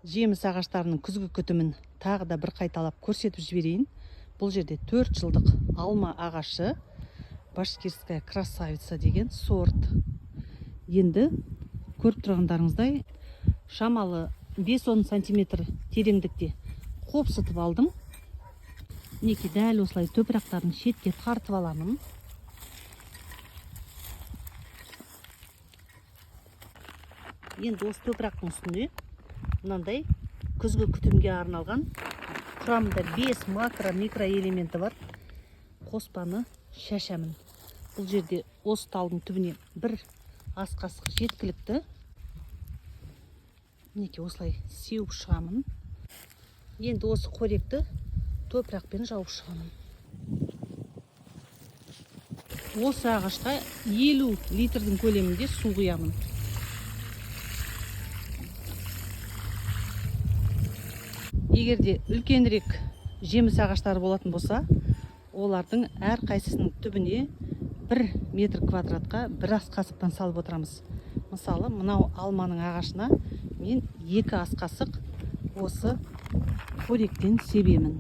Жеміс ағаштарының күзгі күтімін тағы да бір қайталап көрсетіп жіберейін. Бұл жерде 4 жылдық алма ағашы, башкирская красавица деген сорт. Енді көріп тұрғандарыңыздай шамалы 5-10 сантиметр тереңдікте қопсытып алдым. Мінекей дәл осылай топырақтарын шетке тартып аламын. Енді осы топырақтың үстіне мынандай күзгі күтімге арналған құрамында 5 макро-микро элементі бар қоспаны шашамын. Бұл жерде осы талдың түбіне бір ас қасық жеткілікті. Мінекей осылай сеуіп шығамын. Енді осы қоректі топырақпен жауып шығамын. Осы ағашқа 50 литрдің көлемінде су құямын. Егерде үлкенірек жеміс ағаштары болатын болса, олардың әр қайсысының түбіне 1 метр квадратқа бір ас қасықтан салып отырамыз. Мысалы, мынау алманың ағашына мен 2 ас қасық осы қоректен себемін.